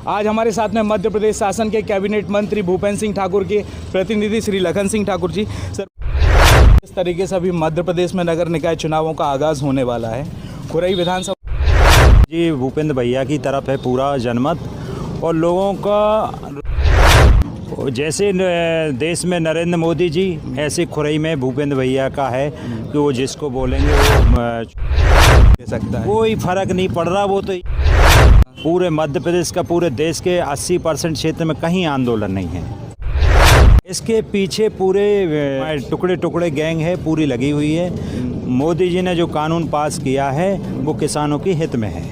आज हमारे साथ में मध्य प्रदेश शासन के कैबिनेट मंत्री भूपेंद्र सिंह ठाकुर के प्रतिनिधि श्री लखन सिंह ठाकुर जी। सर, इस तरीके से अभी मध्य प्रदेश में नगर निकाय चुनावों का आगाज़ होने वाला है। खुरई विधानसभा जी भूपेंद्र भैया की तरफ है पूरा जनमत, और लोगों का जैसे देश में नरेंद्र मोदी जी, ऐसे खुरई में भूपेंद्र भैया का है कि वो जिसको बोलेंगे वो दे सकता है। कोई फर्क नहीं पड़ रहा। वो तो पूरे मध्य प्रदेश का, पूरे देश के 80% क्षेत्र में कहीं आंदोलन नहीं है। इसके पीछे पूरे टुकड़े टुकड़े गैंग है पूरी लगी हुई है। मोदी जी ने जो कानून पास किया है वो किसानों के हित में है।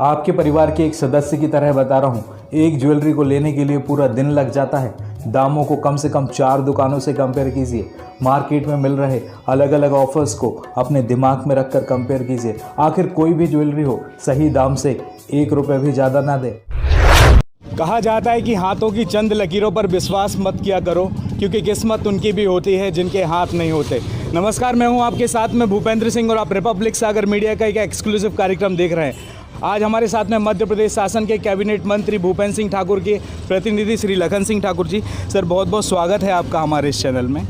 आपके परिवार के एक सदस्य की तरह बता रहा हूँ, एक ज्वेलरी को लेने के लिए पूरा दिन लग जाता है। दामों को कम से कम 4 दुकानों से कंपेयर कीजिए। मार्केट में मिल रहे अलग अलग ऑफर्स को अपने दिमाग में रखकर कंपेयर कीजिए। आखिर कोई भी ज्वेलरी हो सही दाम से 1 रुपये भी ज़्यादा ना दे। कहा जाता है कि हाथों की चंद लकीरों पर विश्वास मत किया करो, क्योंकि किस्मत उनकी भी होती है जिनके हाथ नहीं होते। नमस्कार, मैं हूं आपके साथ में भूपेंद्र सिंह और आप रिपब्लिक सागर मीडिया का एक एक्सक्लूसिव कार्यक्रम देख रहे हैं। आज हमारे साथ में मध्य प्रदेश शासन के कैबिनेट मंत्री भूपेंद्र सिंह ठाकुर के प्रतिनिधि श्री लखन सिंह ठाकुर जी। सर, बहुत बहुत स्वागत है आपका हमारे इस चैनल में।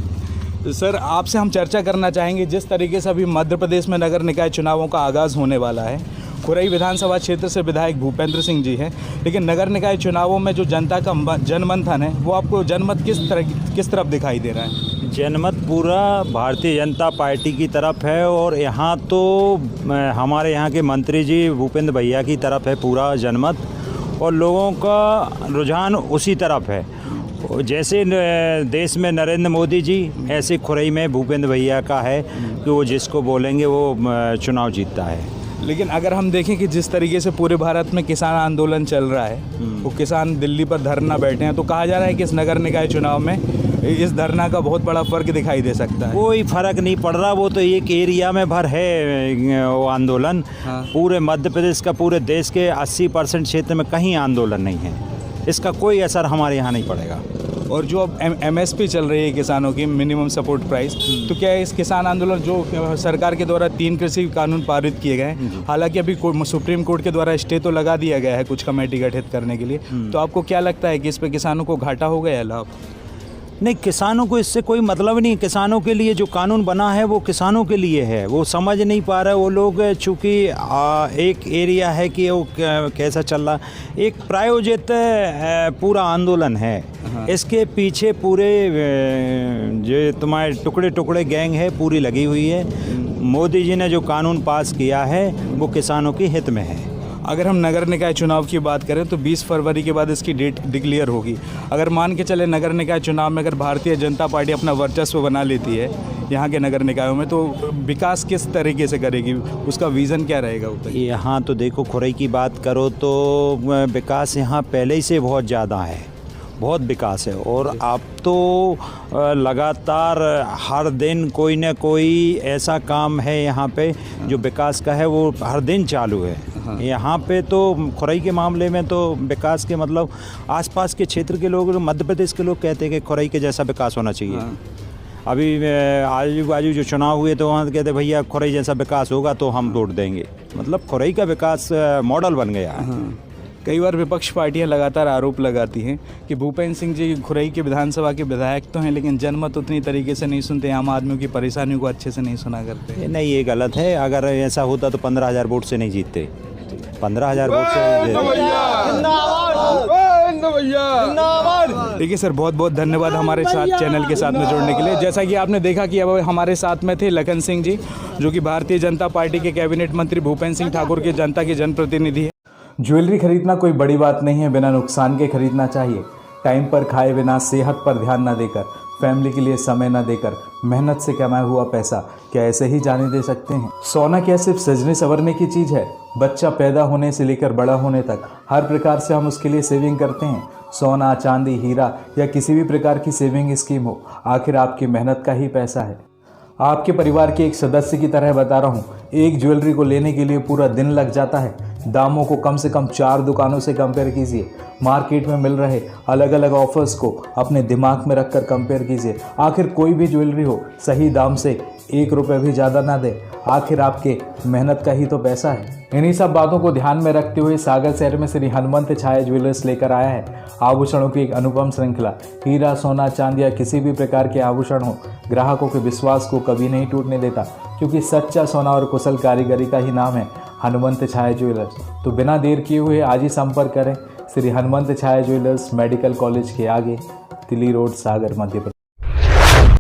तो सर, आपसे हम चर्चा करना चाहेंगे, जिस तरीके से अभी मध्य प्रदेश में नगर निकाय चुनावों का आगाज़ होने वाला है। खुरई विधानसभा क्षेत्र से विधायक भूपेंद्र सिंह जी हैं, लेकिन नगर निकाय चुनावों में जो जनता का जनमंथन है वो आपको जनमत किस तरफ दिखाई दे रहा है? जनमत पूरा भारतीय जनता पार्टी की तरफ है, और यहाँ तो हमारे यहाँ के मंत्री जी भूपेंद्र भैया की तरफ है पूरा जनमत, और लोगों का रुझान उसी तरफ है। जैसे देश में नरेंद्र मोदी जी, ऐसे खुरई में भूपेंद्र भैया का है कि वो जिसको बोलेंगे वो चुनाव जीतता है। लेकिन अगर हम देखें कि जिस तरीके से पूरे भारत में किसान आंदोलन चल रहा है, वो किसान दिल्ली पर धरना बैठे हैं, तो कहा जा रहा है कि इस नगर निकाय चुनाव में इस धरना का बहुत बड़ा फर्क दिखाई दे सकता है। कोई फर्क नहीं पड़ रहा। वो तो एक एरिया में भर है वो आंदोलन। हाँ। पूरे मध्य प्रदेश का, पूरे देश के 80% क्षेत्र में कहीं आंदोलन नहीं है। इसका कोई असर हमारे यहाँ नहीं पड़ेगा। और जो अब MSP चल रही है किसानों की, मिनिमम सपोर्ट प्राइस, तो क्या इस किसान आंदोलन जो सरकार के द्वारा 3 कृषि कानून पारित किए गए हैं, हालांकि अभी सुप्रीम कोर्ट के द्वारा स्टे तो लगा दिया गया है कुछ कमेटी गठित करने के लिए, तो आपको क्या लगता है कि इस पे किसानों को घाटा हो गया है लाभ? नहीं, किसानों को इससे कोई मतलब नहीं। किसानों के लिए जो कानून बना है वो किसानों के लिए है। वो समझ नहीं पा रहे वो लोग, चूँकि एक एरिया है कि वो कैसा चल रहा, एक प्रायोजित पूरा आंदोलन है। हाँ। इसके पीछे पूरे जो तुम्हारे टुकड़े टुकड़े गैंग है पूरी लगी हुई है। मोदी जी ने जो कानून पास किया है वो किसानों के हित में है। अगर हम नगर निकाय चुनाव की बात करें तो 20 फरवरी के बाद इसकी डेट डिक्लेयर होगी। अगर मान के चले नगर निकाय चुनाव में अगर भारतीय जनता पार्टी अपना वर्चस्व बना लेती है यहाँ के नगर निकायों में, तो विकास किस तरीके से करेगी, उसका विज़न क्या रहेगा? यहाँ तो देखो, खुरई की बात करो तो विकास यहाँ पहले ही से बहुत ज़्यादा है, बहुत विकास है। और अब तो लगातार हर दिन कोई न कोई ऐसा काम है यहाँ पे जो विकास का है, वो हर दिन चालू है। हाँ। यहाँ पे तो खुरई के मामले में तो विकास के मतलब आसपास के क्षेत्र के लोग, मध्य प्रदेश के लोग कहते हैं कि खुरई के जैसा विकास होना चाहिए। हाँ। अभी आजू बाजू जो चुनाव हुए तो वहाँ कहते भैया खुरई जैसा विकास होगा तो हम वोट देंगे। मतलब खुरई का विकास मॉडल बन गया है। हाँ। कई बार विपक्ष पार्टियां लगातार आरोप लगाती हैं कि भूपेंद्र सिंह जी खुरई के विधानसभा के विधायक तो हैं, लेकिन जनमत उतनी तरीके से नहीं सुनते, आम आदमियों की परेशानियों को अच्छे से नहीं सुना करते। नहीं, ये गलत है। अगर ऐसा होता तो 15,000 वोट से नहीं जीतते। 15,000 वोट से। देखिए सर, बहुत बहुत धन्यवाद हमारे साथ चैनल के साथ में जुड़ने के लिए। जैसा कि आपने देखा कि अब हमारे साथ में थे लखन सिंह जी, जो कि भारतीय जनता पार्टी के कैबिनेट मंत्री भूपेंद्र सिंह ठाकुर के जनता के जनप्रतिनिधि है। ज्वेलरी खरीदना कोई बड़ी बात नहीं है, बिना नुकसान के खरीदना चाहिए। टाइम पर खाए बिना, सेहत पर ध्यान न देकर, फैमिली के लिए समय न देकर, मेहनत से कमाया हुआ पैसा क्या ऐसे ही जाने दे सकते हैं? सोना क्या सिर्फ सजने संवरने की चीज़ है? बच्चा पैदा होने से लेकर बड़ा होने तक हर प्रकार से हम उसके लिए सेविंग करते हैं। सोना, चांदी, हीरा या किसी भी प्रकार की सेविंग स्कीम हो, आखिर आपकी मेहनत का ही पैसा है। आपके परिवार के एक सदस्य की तरह बता रहा हूँ, एक ज्वेलरी को लेने के लिए पूरा दिन लग जाता है। दामों को कम से कम 4 दुकानों से कंपेयर कीजिए। मार्केट में मिल रहे अलग अलग ऑफर्स को अपने दिमाग में रखकर कंपेयर कीजिए। आखिर कोई भी ज्वेलरी हो सही दाम से 1 रुपये भी ज़्यादा ना दे, आखिर आपके मेहनत का ही तो पैसा है। इन्हीं सब बातों को ध्यान में रखते हुए सागर शहर में श्री हनुमंत छाया ज्वेलर्स लेकर आया है आभूषणों की एक अनुपम श्रृंखला। हीरा, सोना, चांदी या किसी भी प्रकार के आभूषण हो, ग्राहकों के विश्वास को कभी नहीं टूटने देता, क्योंकि सच्चा सोना और कुशल कारीगरी का ही नाम है हनुमंत छाया ज्वेलर्स। तो बिना देर किए हुए आज ही संपर्क करें श्री हनुमंत छाया ज्वेलर्स, मेडिकल कॉलेज के आगे, तिली रोड, सागर, मध्य प्रदेश।